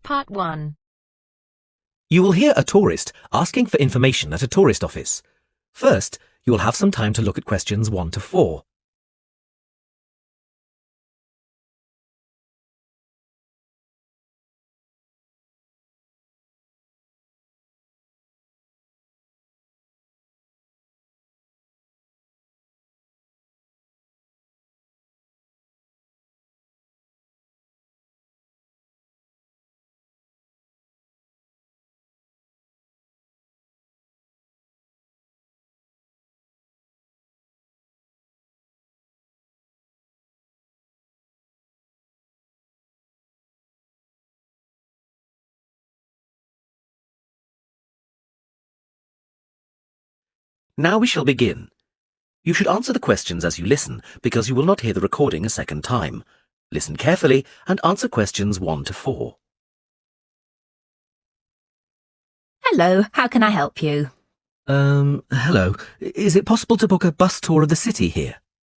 Part 1. You will hear a tourist asking for information at a tourist office. First, you will have some time to look at questions 1 to 4. Now we shall begin. You should answer the questions as you listen because you will not hear the recording a second time. Listen carefully and answer questions 1 to 4. Hello, how can I help you? Hello. Is it possible to book a bus tour of the city here?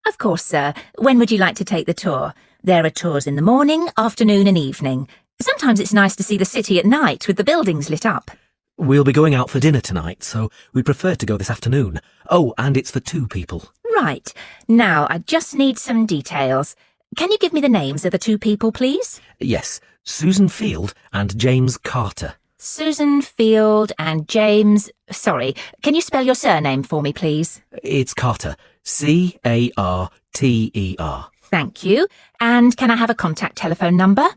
Of course, sir. When would you like to take the tour? There are tours in the morning, afternoon and evening. Sometimes it's nice to see the city at night with the buildings lit up. We'll be going out for dinner tonight, so we prefer to go this afternoon. Oh, and it's for 2 people. Right. Now, I just need some details. Can you give me the names of the 2 people, please? Yes, Susan Field and James Carter. Susan Field and James... Sorry, can you spell your surname for me, please? It's Carter. C-A-R-T-E-R. Thank you. And can I have a contact telephone number?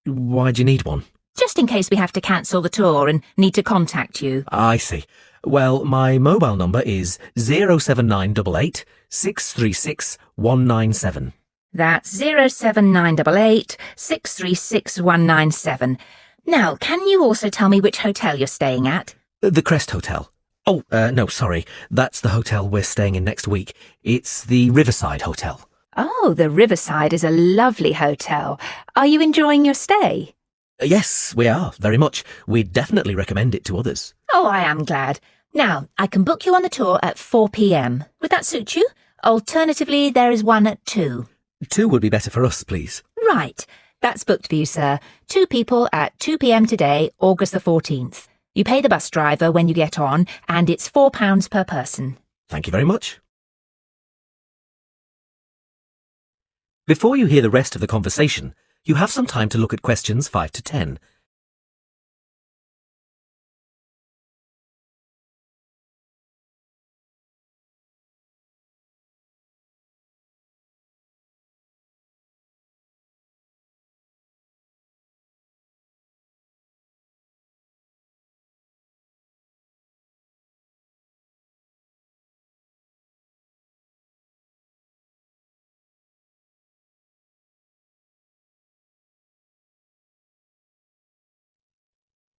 Why do you need one? Just in case we have to cancel the tour and need to contact you. I see. Well, my mobile number is 07988 636 197. That's 07988 636 197. Now, can you also tell me which hotel you're staying at? The Crest Hotel. Oh, no, sorry. That's the hotel we're staying in next week. It's the Riverside Hotel. Oh, the Riverside is a lovely hotel. Are you enjoying your stay? Yes, we are, very much. We'd definitely recommend it to others. Oh, I am glad. Now, I can book you on the tour at 4 p.m. Would that suit you? Alternatively, there is one at 2. 2 would be better for us, please. Right. That's booked for you, sir. 2 people at 2 p.m. today, August the 14th. You pay the bus driver when you get on, and it's £4 per person. Thank you very much. Before you hear the rest of the conversation, you have some time to look at questions 5 to 10.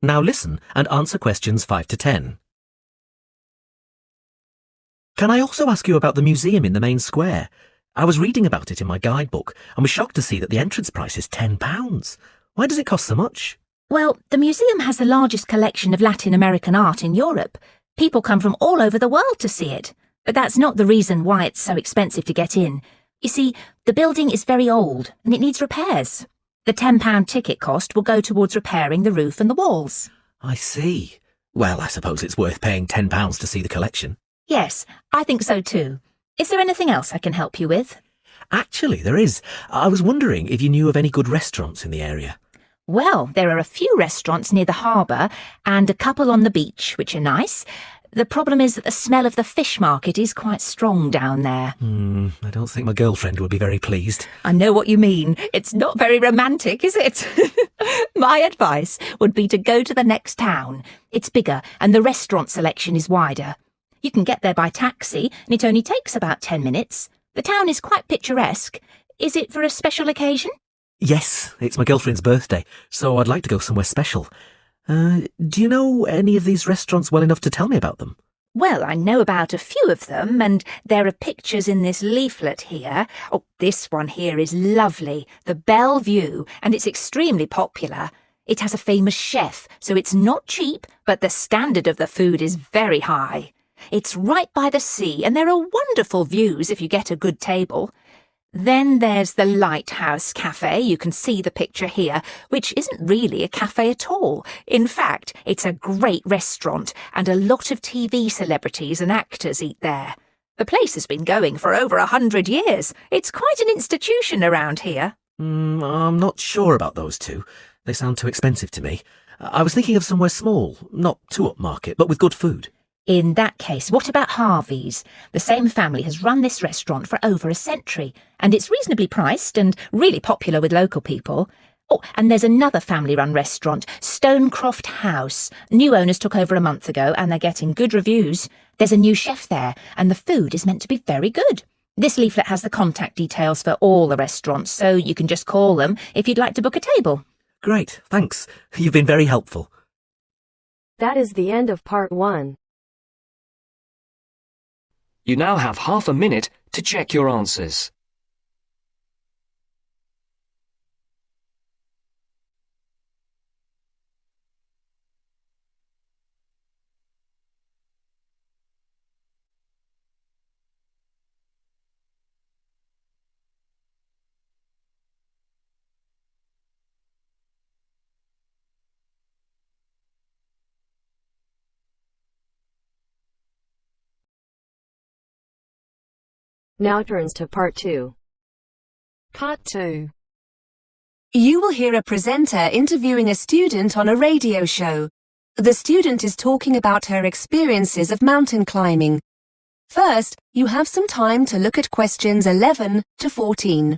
Now listen and answer questions 5 to 10. Can I also ask you about the museum in the main square? I was reading about it in my guidebook and was shocked to see that the entrance price is £10. Why does it cost so much? Well, the museum has the largest collection of Latin American art in Europe. People come from all over the world to see it. But that's not the reason why it's so expensive to get in. You see, the building is very old and it needs repairs. The £10 ticket cost will go towards repairing the roof and the walls. I see. Well, I suppose it's worth paying £10 to see the collection. Yes, I think so too. Is there anything else I can help you with? Actually, there is. I was wondering if you knew of any good restaurants in the area. Well, there are a few restaurants near the harbour and a couple on the beach, which are nice. The problem is that the smell of the fish market is quite strong down there. I don't think my girlfriend would be very pleased. I know what you mean. It's not very romantic, is it? My advice would be to go to the next town. It's bigger and the restaurant selection is wider. You can get there by taxi and it only takes about 10 minutes. The town is quite picturesque. Is it for a special occasion? Yes, it's my girlfriend's birthday, so I'd like to go somewhere special. Do you know any of these restaurants well enough to tell me about them? Well, I know about a few of them, and there are pictures in this leaflet here. Oh, this one here is lovely, the Bellevue, and it's extremely popular. It has a famous chef, so it's not cheap, but the standard of the food is very high. It's right by the sea, and there are wonderful views if you get a good table. Then there's the Lighthouse Cafe. You can see the picture here, which isn't really a cafe at all. In fact, it's a great restaurant, and a lot of TV celebrities and actors eat there. The place has been going for over 100 years. It's quite an institution around here. I'm not sure about those two. They sound too expensive to me. I was thinking of somewhere small, not too upmarket, but with good food. In that case, what about Harvey's? The same family has run this restaurant for over a century, and it's reasonably priced and really popular with local people. Oh, and there's another family-run restaurant, Stonecroft House. New owners took over a month ago, and they're getting good reviews. There's a new chef there, and the food is meant to be very good. This leaflet has the contact details for all the restaurants, so you can just call them if you'd like to book a table. Great, thanks. You've been very helpful. That is the end of part 1. You now have half a minute to check your answers. Now turns to part 2. Part 2. You will hear a presenter interviewing a student on a radio show. The student is talking about her experiences of mountain climbing. First, you have some time to look at questions 11 to 14.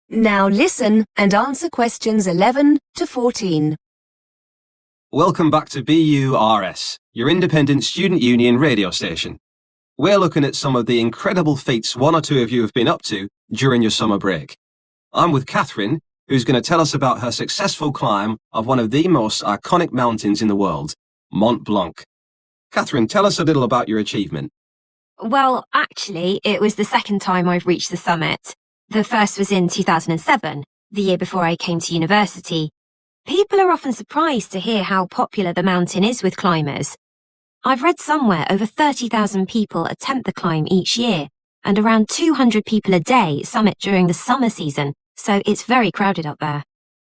Now listen and answer questions 11 to 14. Welcome back to BURS, your independent student union radio station. We're looking at some of the incredible feats one or two of you have been up to during your summer break. I'm with Catherine, who's going to tell us about her successful climb of one of the most iconic mountains in the world, Mont Blanc. Catherine, tell us a little about your achievement. Well, actually, it was the second time I've reached the summit. The first was in 2007, the year before I came to university. People are often surprised to hear how popular the mountain is with climbers. I've read somewhere over 30,000 people attempt the climb each year, and around 200 people a day summit during the summer season, so it's very crowded up there.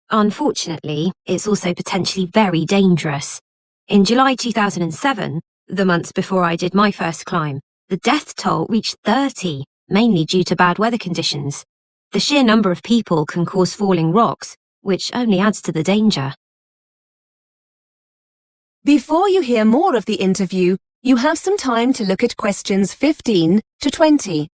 Unfortunately, it's also potentially very dangerous. In July 2007, the month before I did my first climb, the death toll reached 30, mainly due to bad weather conditions. The sheer number of people can cause falling rocks, which only adds to the danger. Before you hear more of the interview, you have some time to look at questions 15 to 20.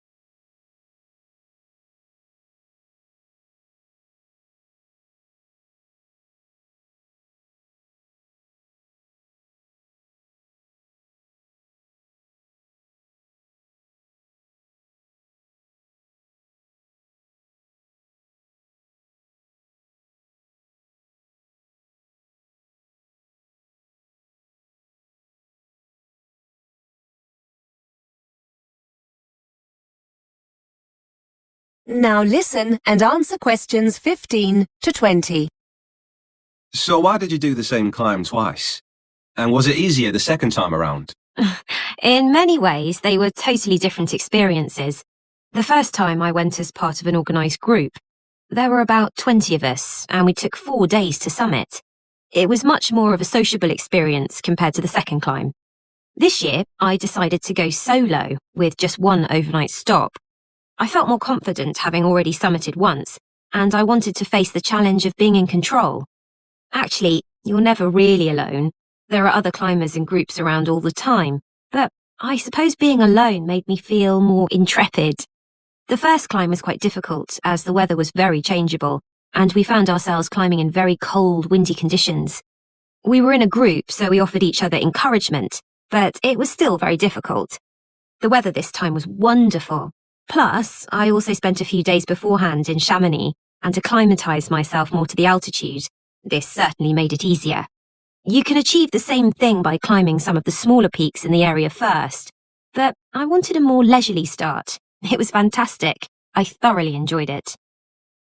Now listen and answer questions 15 to 20. So why did you do the same climb twice? And was it easier the second time around? In many ways, they were totally different experiences. The first time I went as part of an organised group. There were about 20 of us, and we took 4 days to summit. It was much more of a sociable experience compared to the second climb. This year, I decided to go solo with just one overnight stop. I felt more confident having already summited once, and I wanted to face the challenge of being in control. Actually, you're never really alone. There are other climbers and groups around all the time, but I suppose being alone made me feel more intrepid. The first climb was quite difficult as the weather was very changeable, and we found ourselves climbing in very cold, windy conditions. We were in a group, so we offered each other encouragement, but it was still very difficult. The weather this time was wonderful. Plus, I also spent a few days beforehand in Chamonix and acclimatized myself more to the altitude. This certainly made it easier. You can achieve the same thing by climbing some of the smaller peaks in the area first, but I wanted a more leisurely start. It was fantastic. I thoroughly enjoyed it.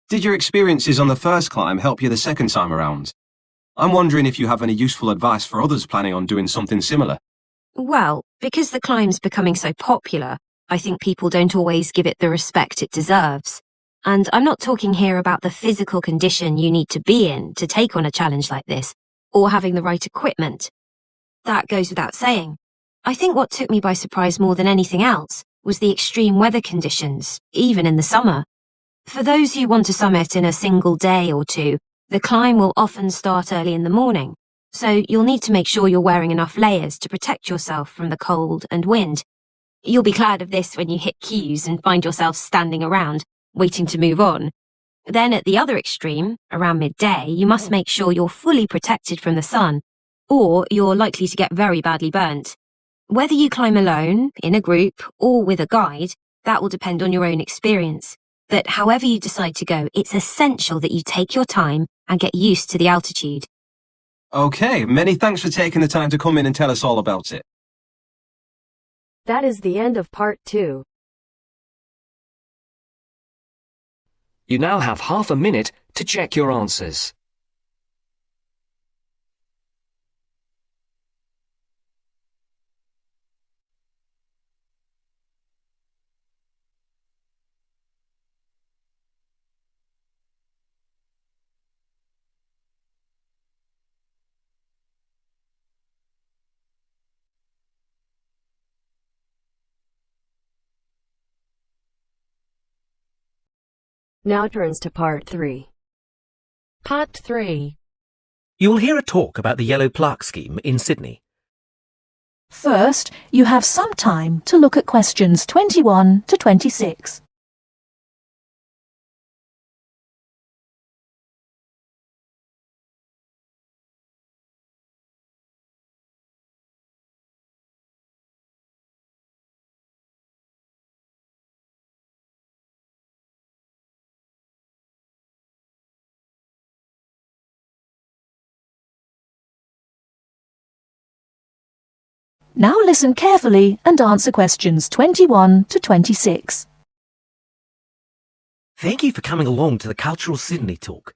Did your experiences on the first climb help you the second time around? I'm wondering if you have any useful advice for others planning on doing something similar. Well, because the climb's becoming so popular, I think people don't always give it the respect it deserves. And I'm not talking here about the physical condition you need to be in to take on a challenge like this, or having the right equipment. That goes without saying. I think what took me by surprise more than anything else was the extreme weather conditions, even in the summer. For those who want to summit in a single day or two, the climb will often start early in the morning, so you'll need to make sure you're wearing enough layers to protect yourself from the cold and wind. You'll be glad of this when you hit queues and find yourself standing around, waiting to move on. Then at the other extreme, around midday, you must make sure you're fully protected from the sun, or you're likely to get very badly burnt. Whether you climb alone, in a group, or with a guide, that will depend on your own experience. But however you decide to go, it's essential that you take your time and get used to the altitude. Okay, many thanks for taking the time to come in and tell us all about it. That is the end of part 2. You now have half a minute to check your answers. Now turns to part 3. Part 3. You will hear a talk about the Yellow Plaque scheme in Sydney. First, you have some time to look at questions 21 to 26. Now listen carefully and answer questions 21 to 26. Thank you for coming along to the Cultural Sydney talk.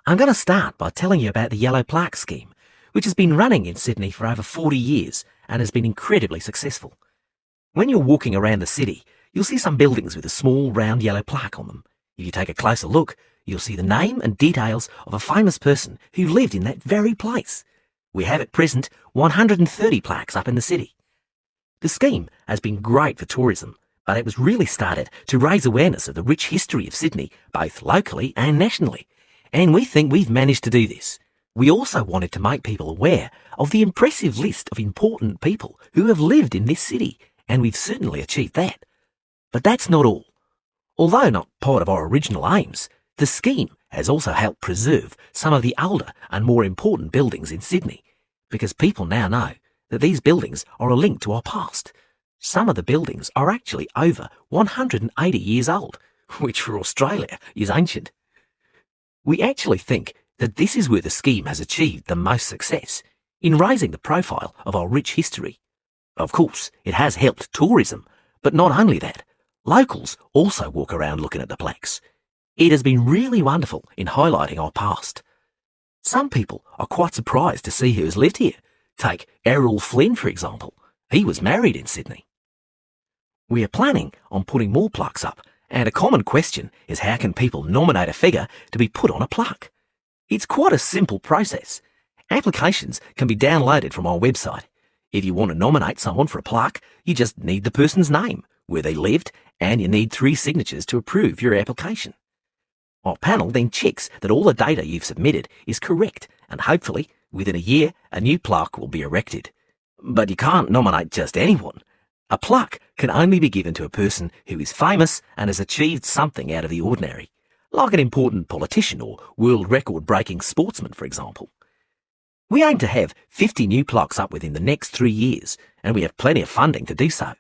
I'm going to start by telling you about the Yellow Plaque scheme, which has been running in Sydney for over 40 years and has been incredibly successful. When you're walking around the city, you'll see some buildings with a small round yellow plaque on them. If you take a closer look, you'll see the name and details of a famous person who lived in that very place. We have at present 130 plaques up in the city. The scheme has been great for tourism, but it was really started to raise awareness of the rich history of Sydney, both locally and nationally. And we think we've managed to do this. We also wanted to make people aware of the impressive list of important people who have lived in this city, and we've certainly achieved that. But that's not all. Although not part of our original aims, the scheme has also helped preserve some of the older and more important buildings in Sydney, because people now know that these buildings are a link to our past. Some of the buildings are actually over 180 years old, which for Australia is ancient. We actually think that this is where the scheme has achieved the most success, in raising the profile of our rich history. Of course, it has helped tourism, but not only that, locals also walk around looking at the plaques. It has been really wonderful in highlighting our past. Some people are quite surprised to see who has lived here. Take Errol Flynn, for example. He was married in Sydney. We are planning on putting more plaques up, and a common question is how can people nominate a figure to be put on a plaque? It's quite a simple process. Applications can be downloaded from our website. If you want to nominate someone for a plaque, you just need the person's name, where they lived, and you need 3 signatures to approve your application. Our panel then checks that all the data you've submitted is correct, and hopefully, within a year, a new plaque will be erected. But you can't nominate just anyone. A plaque can only be given to a person who is famous and has achieved something out of the ordinary, like an important politician or world record-breaking sportsman, for example. We aim to have 50 new plaques up within the next 3 years, and we have plenty of funding to do so.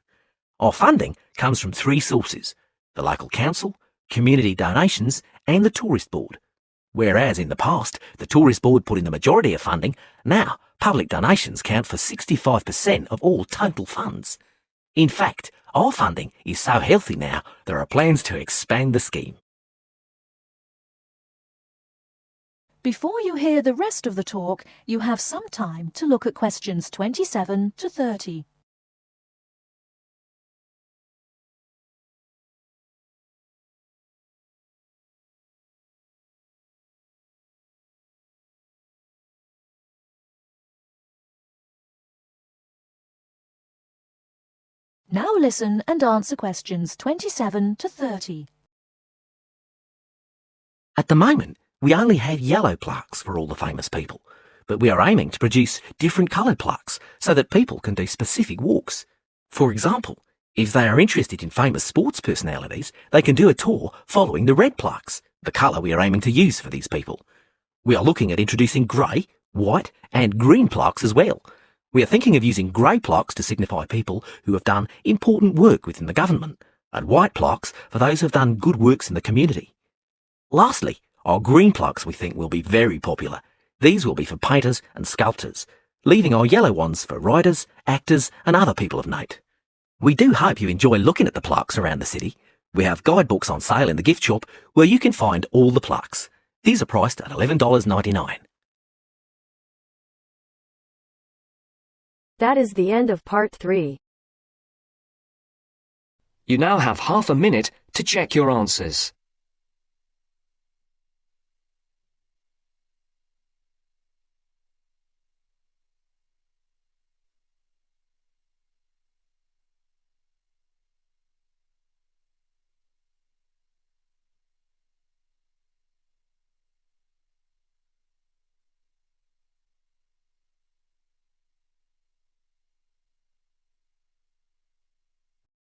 Our funding comes from 3 sources: the local council, community donations, and the Tourist Board. Whereas in the past, the Tourist Board put in the majority of funding, now public donations count for 65% of all total funds. In fact, our funding is so healthy now, there are plans to expand the scheme. Before you hear the rest of the talk, you have some time to look at questions 27 to 30. Now listen and answer questions 27 to 30. At the moment, we only have yellow plaques for all the famous people, but we are aiming to produce different coloured plaques so that people can do specific walks. For example, if they are interested in famous sports personalities, they can do a tour following the red plaques, the colour we are aiming to use for these people. We are looking at introducing grey, white and green plaques as well. We are thinking of using grey plaques to signify people who have done important work within the government, and white plaques for those who have done good works in the community. Lastly, our green plaques we think will be very popular. These will be for painters and sculptors, leaving our yellow ones for writers, actors and other people of note. We do hope you enjoy looking at the plaques around the city. We have guidebooks on sale in the gift shop where you can find all the plaques. These are priced at $11.99. That is the end of part 3. You now have half a minute to check your answers.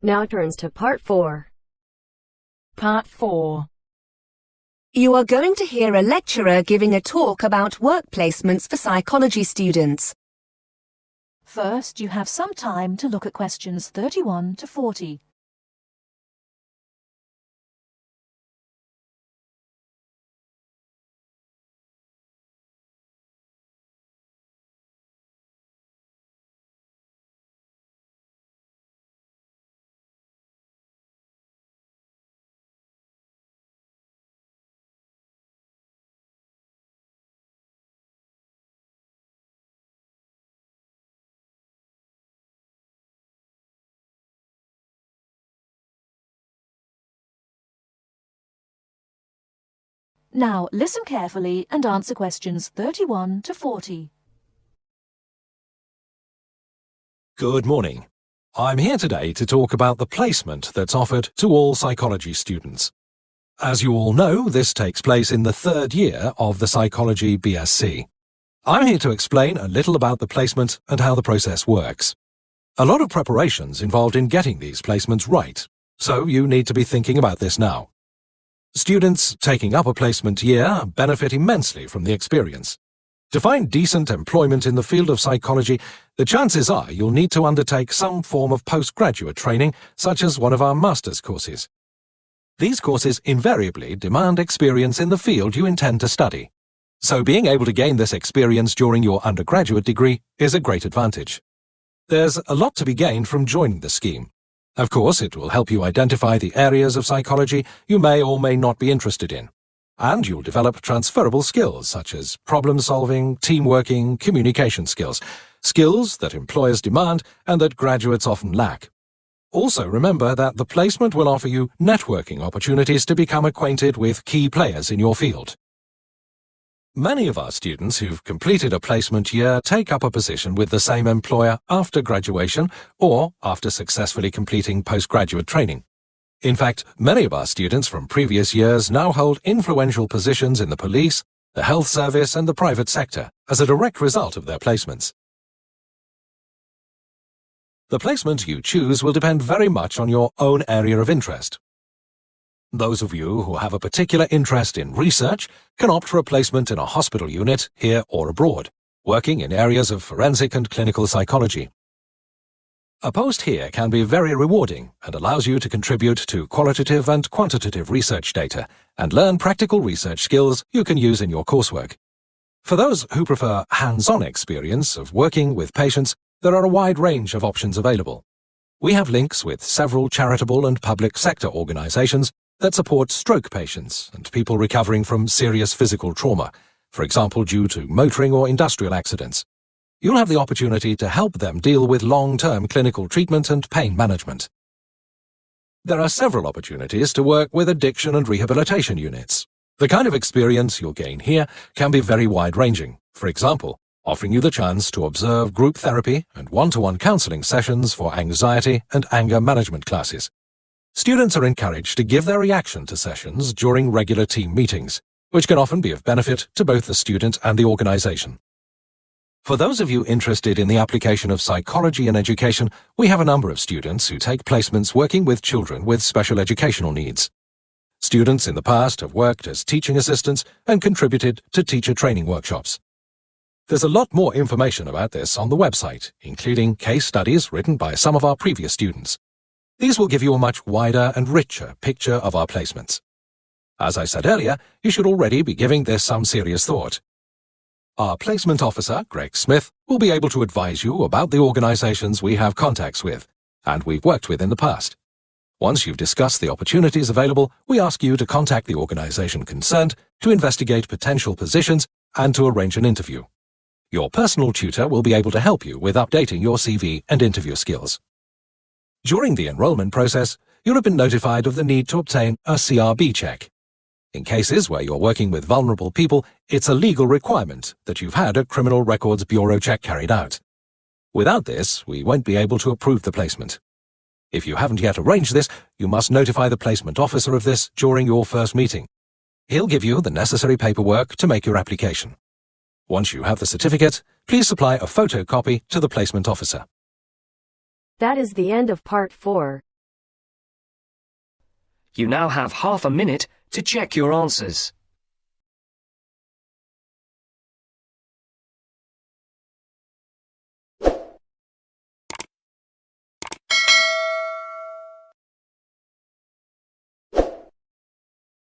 Now turns to part 4. Part 4. You are going to hear a lecturer giving a talk about work placements for psychology students. First, you have some time to look at questions 31 to 40. Now listen carefully and answer questions 31 to 40. Good morning. I'm here today to talk about the placement that's offered to all psychology students. As you all know, this takes place in the third year of the Psychology BSc. I'm here to explain a little about the placement and how the process works. A lot of preparation's involved in getting these placements right, so you need to be thinking about this now. Students taking up a placement year benefit immensely from the experience. To find decent employment in the field of psychology, the chances are you'll need to undertake some form of postgraduate training, such as one of our master's courses. These courses invariably demand experience in the field you intend to study. So being able to gain this experience during your undergraduate degree is a great advantage. There's a lot to be gained from joining the scheme. Of course, it will help you identify the areas of psychology you may or may not be interested in. And you'll develop transferable skills such as problem-solving, team-working, communication skills. Skills that employers demand and that graduates often lack. Also remember that the placement will offer you networking opportunities to become acquainted with key players in your field. Many of our students who've completed a placement year take up a position with the same employer after graduation or after successfully completing postgraduate training. In fact, many of our students from previous years now hold influential positions in the police, the health service and the private sector as a direct result of their placements. The placement you choose will depend very much on your own area of interest. Those of you who have a particular interest in research can opt for a placement in a hospital unit, here or abroad, working in areas of forensic and clinical psychology. A post here can be very rewarding and allows you to contribute to qualitative and quantitative research data and learn practical research skills you can use in your coursework. For those who prefer hands-on experience of working with patients, there are a wide range of options available. We have links with several charitable and public sector organisations that support stroke patients and people recovering from serious physical trauma, for example due to motoring or industrial accidents. You'll have the opportunity to help them deal with long-term clinical treatment and pain management. There are several opportunities to work with addiction and rehabilitation units. The kind of experience you'll gain here can be very wide-ranging, for example, offering you the chance to observe group therapy and one-to-one counselling sessions for anxiety and anger management classes. Students are encouraged to give their reaction to sessions during regular team meetings, which can often be of benefit to both the student and the organisation. For those of you interested in the application of psychology in education, we have a number of students who take placements working with children with special educational needs. Students in the past have worked as teaching assistants and contributed to teacher training workshops. There's a lot more information about this on the website, including case studies written by some of our previous students. These will give you a much wider and richer picture of our placements. As I said earlier, you should already be giving this some serious thought. Our placement officer, Greg Smith, will be able to advise you about the organisations we have contacts with, and we've worked with in the past. Once you've discussed the opportunities available, we ask you to contact the organisation concerned to investigate potential positions and to arrange an interview. Your personal tutor will be able to help you with updating your CV and interview skills. During the enrolment process, you'll have been notified of the need to obtain a CRB check. In cases where you're working with vulnerable people, it's a legal requirement that you've had a Criminal Records Bureau check carried out. Without this, we won't be able to approve the placement. If you haven't yet arranged this, you must notify the placement officer of this during your first meeting. He'll give you the necessary paperwork to make your application. Once you have the certificate, please supply a photocopy to the placement officer. That is the end of part 4. You now have half a minute to check your answers.